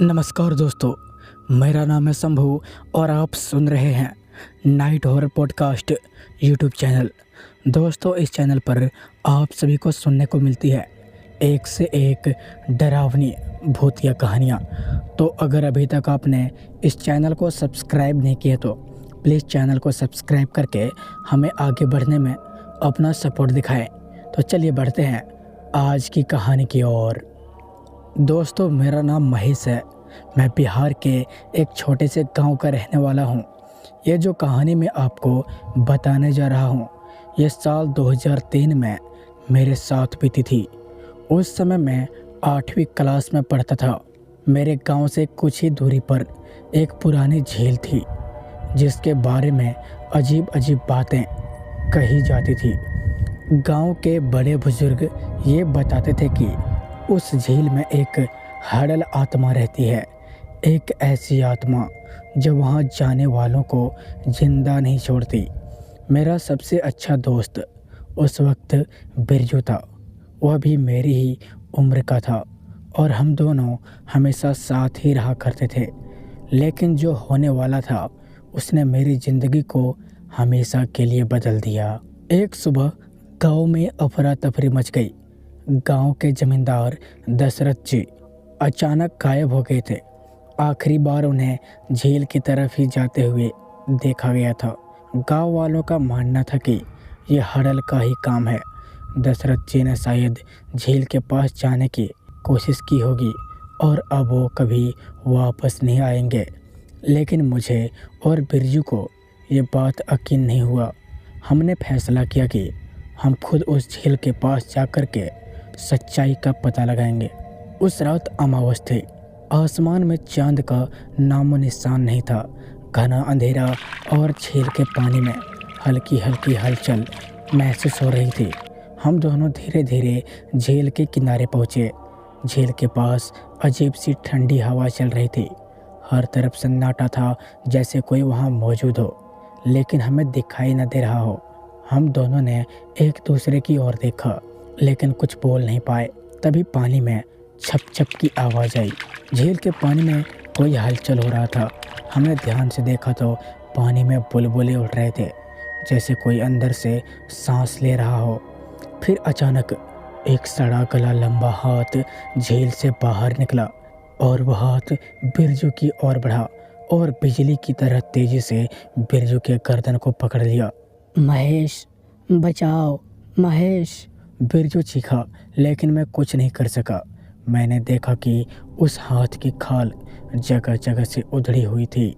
नमस्कार दोस्तों, मेरा नाम है शंभू और आप सुन रहे हैं night horror podcast YouTube channel. दोस्तों, इस चैनल पर आप सभी को सुनने को मिलती है एक से एक डरावनी भूतिया कहानियाँ। तो अगर अभी तक आपने इस चैनल को सब्सक्राइब नहीं किया तो प्लीज़ चैनल को सब्सक्राइब करके हमें आगे बढ़ने में अपना सपोर्ट दिखाएं। तो चलिए बढ़ते हैं आज की कहानी की ओर। दोस्तों, मेरा नाम महेश है। मैं बिहार के एक छोटे से गांव का रहने वाला हूं। ये जो कहानी मैं आपको बताने जा रहा हूं, ये साल 2003 में मेरे साथ बीती थी। उस समय मैं 8वीं क्लास में पढ़ता था। मेरे गांव से कुछ ही दूरी पर एक पुरानी झील थी जिसके बारे में अजीब अजीब बातें कही जाती थी। गांव के बड़े बुजुर्ग ये बताते थे कि उस झील में एक हड़ल आत्मा रहती है, एक ऐसी आत्मा जो वहाँ जाने वालों को जिंदा नहीं छोड़ती। मेरा सबसे अच्छा दोस्त उस वक्त बिरजू था। वह भी मेरी ही उम्र का था और हम दोनों हमेशा साथ ही रहा करते थे। लेकिन जो होने वाला था उसने मेरी ज़िंदगी को हमेशा के लिए बदल दिया। एक सुबह गांव में अफरा तफरी मच गई। गांव के जमींदार दशरथ जी अचानक गायब हो गए थे। आखिरी बार उन्हें झील की तरफ ही जाते हुए देखा गया था। गांव वालों का मानना था कि यह हड़ल का ही काम है। दशरथ जी ने शायद झील के पास जाने की कोशिश की होगी और अब वो कभी वापस नहीं आएंगे। लेकिन मुझे और बिरजू को ये बात यकीन नहीं हुआ। हमने फैसला किया कि हम खुद उस झील के पास जाकर के सच्चाई का पता लगाएंगे। उस रात अमावस थी। आसमान में चांद का नामो निशान नहीं था। घना अंधेरा और झील के पानी में हल्की हल्की हलचल महसूस हो रही थी। हम दोनों धीरे धीरे झील के किनारे पहुँचे। झील के पास अजीब सी ठंडी हवा चल रही थी। हर तरफ सन्नाटा था, जैसे कोई वहाँ मौजूद हो लेकिन हमें दिखाई न दे रहा हो। हम दोनों ने एक दूसरे की ओर देखा लेकिन कुछ बोल नहीं पाए। तभी पानी में छप छप की आवाज़ आई। झील के पानी में कोई हलचल हो रहा था। हमने ध्यान से देखा तो पानी में बुलबुले उड़ रहे थे, जैसे कोई अंदर से सांस ले रहा हो। फिर अचानक एक सड़ा गला लंबा हाथ झील से बाहर निकला और वह हाथ बिरजू की ओर बढ़ा और बिजली की तरह तेजी से बिरजू के गर्दन को पकड़ लिया। महेश, बचाओ महेश, बिरजू चीखा, लेकिन मैं कुछ नहीं कर सका। मैंने देखा कि उस हाथ की खाल जगह जगह से उधड़ी हुई थी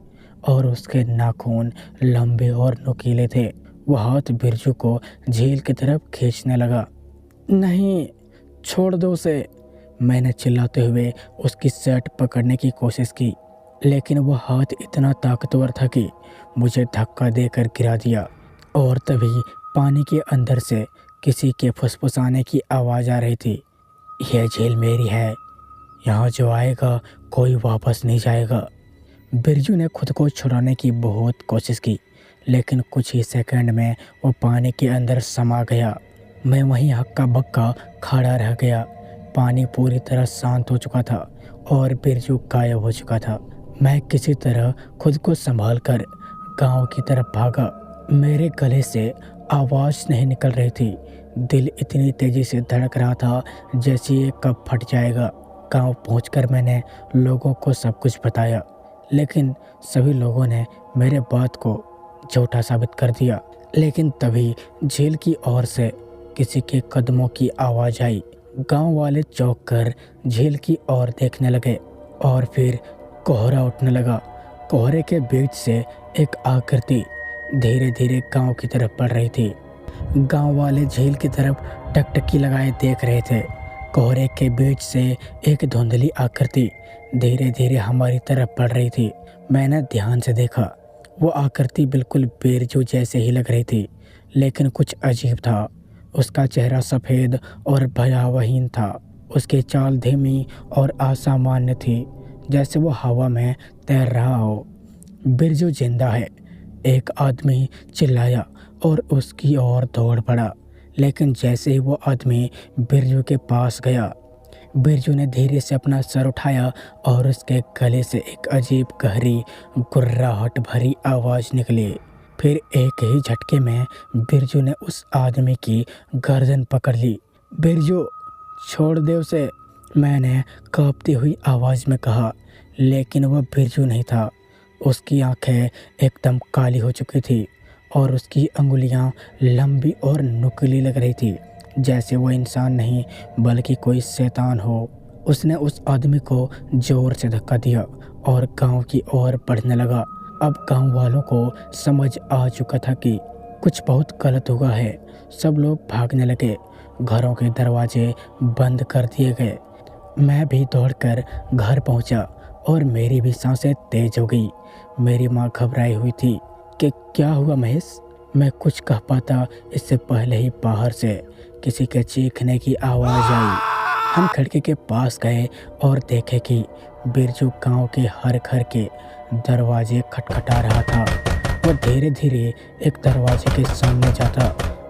और उसके नाखून लंबे और नुकीले थे। वह हाथ बिरजू को झील की तरफ खींचने लगा। नहीं, छोड़ दो उसे, मैंने चिल्लाते हुए उसकी शर्ट पकड़ने की कोशिश की, लेकिन वह हाथ इतना ताकतवर था कि मुझे धक्का देकर गिरा दिया। और तभी पानी के अंदर से किसी के फुसफुसाने की आवाज़ आ रही थी। यह झील मेरी है, यहाँ जो आएगा कोई वापस नहीं जाएगा। बिरजू ने खुद को छुड़ाने की बहुत कोशिश की, लेकिन कुछ ही सेकंड में वो पानी के अंदर समा गया। मैं वहीं हक्का बक्का खड़ा रह गया। पानी पूरी तरह शांत हो चुका था और बिरजू गायब हो चुका था। मैं किसी तरह खुद को संभाल कर गाँव की तरफ भागा। मेरे गले से आवाज़ नहीं निकल रही थी। दिल इतनी तेज़ी से धड़क रहा था जैसे ये कब फट जाएगा। गांव पहुंचकर मैंने लोगों को सब कुछ बताया, लेकिन सभी लोगों ने मेरे बात को झूठा साबित कर दिया। लेकिन तभी झील की ओर से किसी के कदमों की आवाज़ आई। गांव वाले चौंक कर झील की ओर देखने लगे और फिर कोहरा उठने लगा। कोहरे के बीच से एक आकृति धीरे धीरे गांव की तरफ बढ़ रही थी। गांव वाले झील की तरफ टकटकी लगाए देख रहे थे। कोहरे के बीच से एक धुंधली आकृति धीरे धीरे हमारी तरफ बढ़ रही थी। मैंने ध्यान से देखा। वो आकृति बिल्कुल बिरजू जैसे ही लग रही थी, लेकिन कुछ अजीब था। उसका चेहरा सफ़ेद और भयावहीन था। उसकी चाल धीमी और असामान्य थी, जैसे वो हवा में तैर रहा हो। बिरजू जिंदा है, एक आदमी चिल्लाया और उसकी ओर दौड़ पड़ा। लेकिन जैसे ही वो आदमी बिरजू के पास गया, बिरजू ने धीरे से अपना सर उठाया और उसके गले से एक अजीब गहरी गुर्राहट भरी आवाज़ निकली। फिर एक ही झटके में बिरजू ने उस आदमी की गर्दन पकड़ ली। बिरजू, छोड़ दे उसे, मैंने कांपती हुई आवाज़ में कहा। लेकिन वह बिरजू नहीं था। उसकी आंखें एकदम काली हो चुकी थी और उसकी अंगुलियां लंबी और नुकीली लग रही थी, जैसे वो इंसान नहीं बल्कि कोई शैतान हो। उसने उस आदमी को जोर से धक्का दिया और गांव की ओर बढ़ने लगा। अब गांव वालों को समझ आ चुका था कि कुछ बहुत गलत हुआ है। सब लोग भागने लगे। घरों के दरवाजे बंद कर दिए गए। मैं भी दौड़कर घर पहुंचा और मेरी भी सांसें तेज हो गई। मेरी माँ घबराई हुई थी कि क्या हुआ महेश। मैं कुछ कह पाता इससे पहले ही बाहर से किसी के चीखने की आवाज़ आई। हम खिड़की के पास गए और देखे कि बिरजू गांव के हर घर के दरवाजे खटखटा रहा था। वो धीरे धीरे एक दरवाजे के सामने जाता,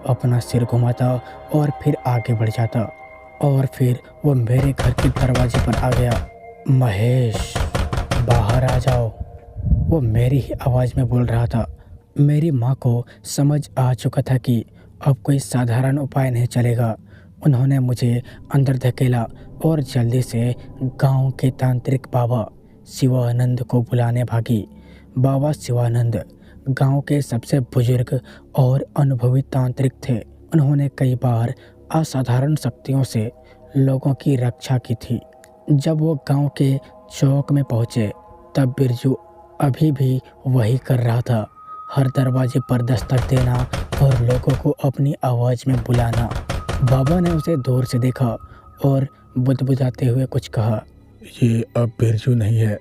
अपना सिर घुमाता और फिर आगे बढ़ जाता और फिर वो मेरे घर के दरवाजे पर आ गया। महेश, बाहर आ जाओ, वो मेरी ही आवाज़ में बोल रहा था। मेरी माँ को समझ आ चुका था कि अब कोई साधारण उपाय नहीं चलेगा। उन्होंने मुझे अंदर धकेला और जल्दी से गांव के तांत्रिक बाबा शिवानंद को बुलाने भागी। बाबा शिवानंद गांव के सबसे बुजुर्ग और अनुभवी तांत्रिक थे। उन्होंने कई बार असाधारण शक्तियों से लोगों की रक्षा की थी। जब वो गांव के चौक में पहुंचे तब बिरजू अभी भी वही कर रहा था, हर दरवाजे पर दस्तक देना और लोगों को अपनी आवाज़ में बुलाना। बाबा ने उसे दूर से देखा और बुदबुदाते हुए कुछ कहा। ये अब बिरजू नहीं है,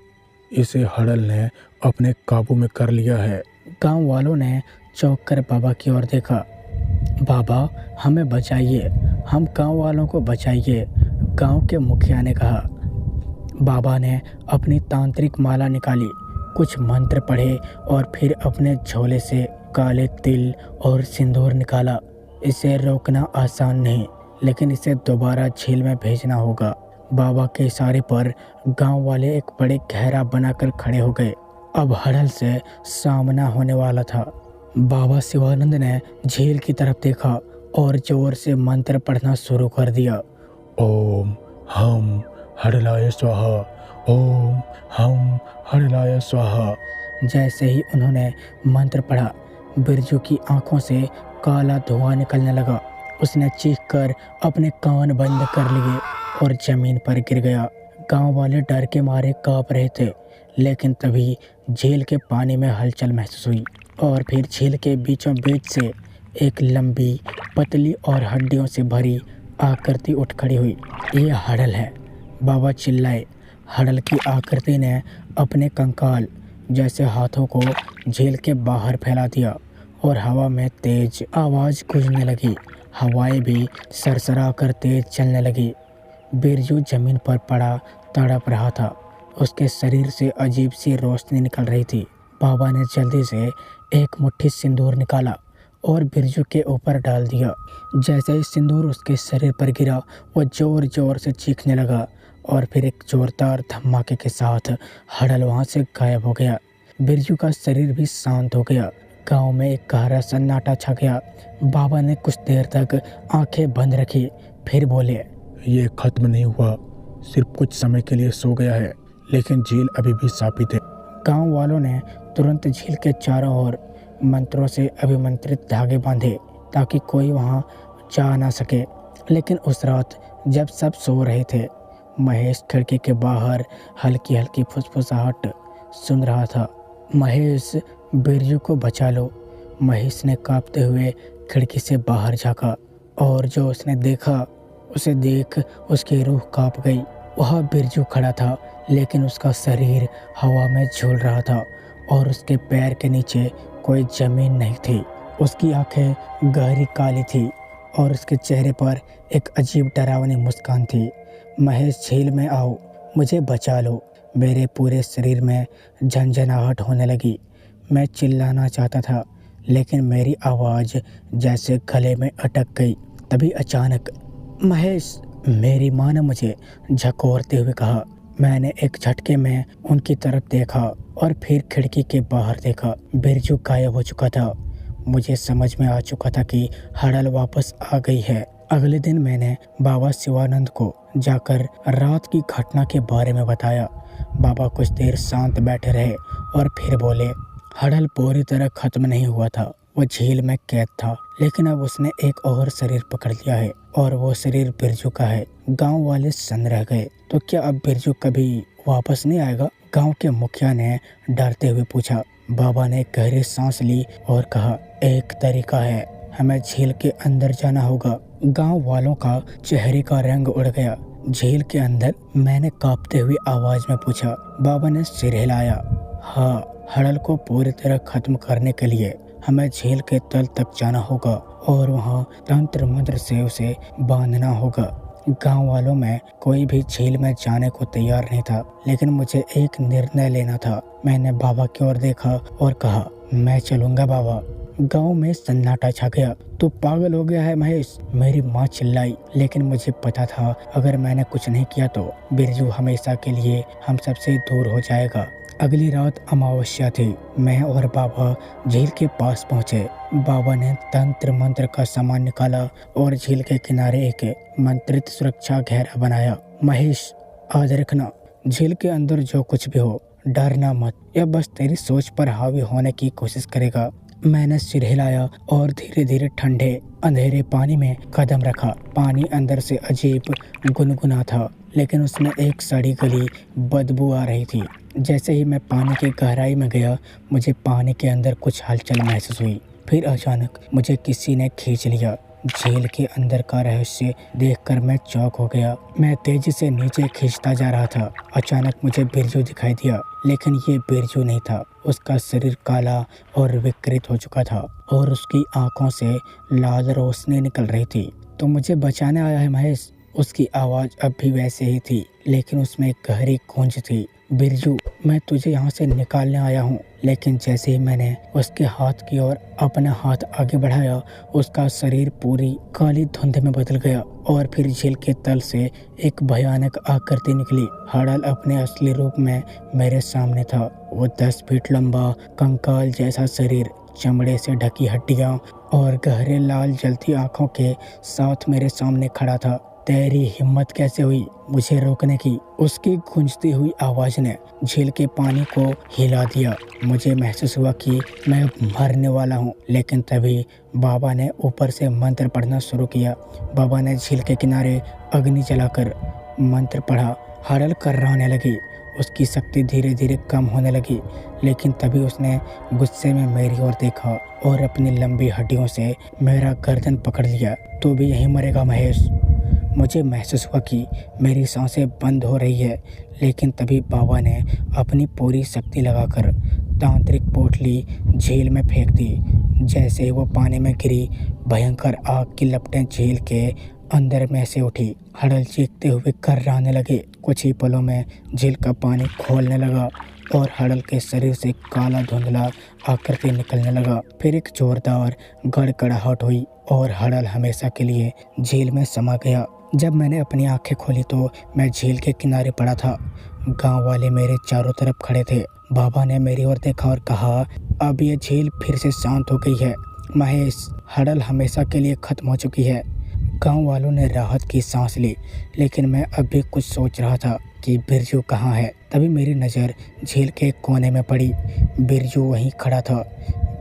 इसे हड़ल ने अपने काबू में कर लिया है। गांव वालों ने चौंक कर बाबा की ओर देखा। बाबा, हमें बचाइए, हम गांव वालों को बचाइए, गांव के मुखिया ने कहा। बाबा ने अपनी तांत्रिक माला निकाली, कुछ मंत्र पढ़े और फिर अपने झोले से काले तिल और सिंदूर निकाला। इसे रोकना आसान नहीं, लेकिन इसे दोबारा झील में भेजना होगा। बाबा के इशारे पर गांव वाले एक बड़े घेरा बनाकर खड़े हो गए। अब हड़ल से सामना होने वाला था। बाबा शिवानंद ने झील की तरफ देखा और जोर से मंत्र पढ़ना शुरू कर दिया। ओम हम हड़लाय स्वाहा, ओम हम हड़लाय स्वाहा। जैसे ही उन्होंने मंत्र पढ़ा, बिरजू की आंखों से काला धुआं निकलने लगा। उसने चीखकर अपने कान बंद कर लिए और जमीन पर गिर गया। गांव वाले डर के मारे कांप रहे थे, लेकिन तभी झील के पानी में हलचल महसूस हुई और फिर झील के बीचों बीच से एक लंबी, पतली और हड्डियों से भरी आकृति उठ खड़ी हुई। ये हड़ल है, बाबा चिल्लाए। हड़ल की आकृति ने अपने कंकाल जैसे हाथों को झील के बाहर फैला दिया और हवा में तेज आवाज़ गूंजने लगी। हवाएं भी सरसरा कर तेज चलने लगी। बिरजू जमीन पर पड़ा तड़प रहा था। उसके शरीर से अजीब सी रोशनी निकल रही थी। बाबा ने जल्दी से एक मुट्ठी सिंदूर निकाला और बिरजू के ऊपर डाल दिया। जैसे ही सिंदूर उसके शरीर पर गिरा, वो जोर जोर से चीखने लगा और फिर एक जोरदार धमाके के साथ हड़ल वहाँ से गायब हो गया। बिरजू का शरीर भी शांत हो गया। गांव में एक गहरा सन्नाटा छा गया। बाबा ने कुछ देर तक आंखें बंद रखी, फिर बोले, ये खत्म नहीं हुआ, सिर्फ कुछ समय के लिए सो गया है, लेकिन झील अभी भी शापित है। गांव वालों ने तुरंत झील के चारों ओर मंत्रों से अभिमंत्रित धागे बांधे ताकि कोई वहां जा ना सके। लेकिन उस रात जब सब सो रहे थे, महेश खिड़की के बाहर हल्की हल्की फुसफुसाहट सुन रहा था। महेश, बिरजू को बचा लो। महेश ने कांपते हुए खिड़की से बाहर झांका और जो उसने देखा उसे देख उसकी रूह कांप गई। वहाँ बिरजू खड़ा था, लेकिन उसका शरीर हवा में झूल रहा था और उसके पैर के नीचे कोई जमीन नहीं थी। उसकी आंखें गहरी काली थी और उसके चेहरे पर एक अजीब डरावनी मुस्कान थी। महेश, झील में आओ, मुझे बचा लो। मेरे पूरे शरीर में झंझनाहट होने लगी। मैं चिल्लाना चाहता था, लेकिन मेरी आवाज़ जैसे गले में अटक गई। तभी अचानक, महेश, मेरी माँ ने मुझे झकोरते हुए कहा। मैंने एक झटके में उनकी तरफ देखा और फिर खिड़की के बाहर देखा। बिरजू गायब हो चुका था। मुझे समझ में आ चुका था कि हड़ल वापस आ गई है। अगले दिन मैंने बाबा शिवानंद को जाकर रात की घटना के बारे में बताया। बाबा कुछ देर शांत बैठे रहे और फिर बोले, हड़ल पूरी तरह खत्म नहीं हुआ था। वो झील में कैद था, लेकिन अब उसने एक और शरीर पकड़ लिया है और वो शरीर बिरजू का है। गांव वाले सन्न रह गए। तो क्या अब बिरजू कभी वापस नहीं आएगा? गांव के मुखिया ने डरते हुए पूछा। बाबा ने गहरी सांस ली और कहा, एक तरीका है, हमें झील के अंदर जाना होगा। गांव वालों का चेहरे का रंग उड़ गया। झील के अंदर? मैंने कांपते हुई आवाज में पूछा। बाबा ने सिर हिलाया। हाँ, हड़ल को पूरी तरह खत्म करने के लिए हमें झील के तल तक जाना होगा और वहाँ तंत्र मंत्र से उसे बांधना होगा। गांव वालों में कोई भी झील में जाने को तैयार नहीं था, लेकिन मुझे एक निर्णय लेना था। मैंने बाबा की ओर देखा और कहा, मैं चलूंगा बाबा। गांव में सन्नाटा छा गया। तू पागल हो गया है महेश, मेरी माँ चिल्लाई। लेकिन मुझे पता था अगर मैंने कुछ नहीं किया तो बिरजू हमेशा के लिए हम सबसे दूर हो जाएगा। अगली रात अमावस्या थी। मैं और बाबा झील के पास पहुंचे। बाबा ने तंत्र मंत्र का सामान निकाला और झील के किनारे एक मंत्रित सुरक्षा घेरा बनाया। महेश, आज रखना, झील के अंदर जो कुछ भी हो डरना मत, यह बस तेरी सोच पर हावी होने की कोशिश करेगा। मैंने सिर हिलाया और धीरे धीरे ठंडे अंधेरे पानी में कदम रखा। पानी अंदर से अजीब गुनगुना था, लेकिन उसमें एक सड़ी गली बदबू आ रही थी। जैसे ही मैं पानी की गहराई में गया, मुझे पानी के अंदर कुछ हलचल महसूस हुई। फिर अचानक मुझे किसी ने खींच लिया। झील के अंदर का रहस्य देखकर मैं चौंक हो गया। मैं तेजी से नीचे खींचता जा रहा था। अचानक मुझे बिरजू दिखाई दिया, लेकिन ये बिरजू नहीं था। उसका शरीर काला और विकृत हो चुका था और उसकी आंखों से लाल रोशनी निकल रही थी। तो मुझे बचाने आया है महेश? उसकी आवाज अब भी वैसे ही थी, लेकिन उसमें एक गहरी गूंज थी। बिरजू, मैं तुझे यहाँ से निकालने आया हूँ। लेकिन जैसे ही मैंने उसके हाथ की ओर अपना हाथ आगे बढ़ाया, उसका शरीर पूरी काली धुंध में बदल गया और फिर झील के तल से एक भयानक आकृति निकली। हड़ल अपने असली रूप में मेरे सामने था। वो 10 फीट लंबा, कंकाल जैसा शरीर, चमड़े से ढकी हड्डियां और गहरे लाल जलती आंखों के साथ मेरे सामने खड़ा था। तेरी हिम्मत कैसे हुई मुझे रोकने की? उसकी गूंजती हुई आवाज ने झील के पानी को हिला दिया। मुझे महसूस हुआ कि मैं अब मरने वाला हूँ। लेकिन तभी बाबा ने ऊपर से मंत्र पढ़ना शुरू किया। बाबा ने झील के किनारे अग्नि जलाकर मंत्र पढ़ा। हड़ल कर्राने लगी। उसकी शक्ति धीरे धीरे कम होने लगी, लेकिन तभी उसने गुस्से में मेरी ओर देखा और अपनी लंबी हड्डियों से मेरा गर्दन पकड़ लिया। तू भी यहीं मरेगा महेश। मुझे महसूस हुआ कि मेरी सांसें बंद हो रही है, लेकिन तभी बाबा ने अपनी पूरी शक्ति लगाकर तांत्रिक पोटली झील में फेंक दी। जैसे ही वो पानी में गिरी, भयंकर आग की लपटें झील के अंदर में से उठी। हड़ल चीखते हुए कर्राने लगे। कुछ ही पलों में झील का पानी खोलने लगा और हड़ल के शरीर से काला धुंधला आकृति निकलने लगा। फिर एक जोरदार गड़गड़ाहट हुई और हड़ल हमेशा के लिए झील में समा गया। जब मैंने अपनी आंखें खोली तो मैं झील के किनारे पड़ा था। गांव वाले मेरे चारों तरफ खड़े थे। बाबा ने मेरी ओर देखा और कहा, अब ये झील फिर से शांत हो गई है महेश, हड़ल हमेशा के लिए खत्म हो चुकी है। गांव वालों ने राहत की सांस ली, लेकिन मैं अब भी कुछ सोच रहा था कि बिरजू कहाँ है। तभी मेरी नज़र झील के एक कोने में पड़ी। बिरजू वहीं खड़ा था,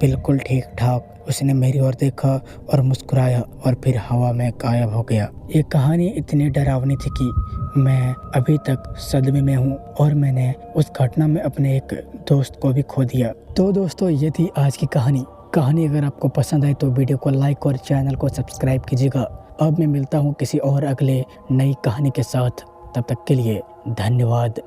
बिल्कुल ठीक ठाक। उसने मेरी ओर देखा और मुस्कुराया और फिर हवा में गायब हो गया। ये कहानी इतनी डरावनी थी कि मैं अभी तक सदमे में हूँ और मैंने उस घटना में अपने एक दोस्त को भी खो दिया। तो दोस्तों, ये थी आज की कहानी। अगर आपको पसंद आए तो वीडियो को लाइक और चैनल को सब्सक्राइब कीजिएगा। अब मैं मिलता हूँ किसी और अगले नई कहानी के साथ। तब तक के लिए धन्यवाद।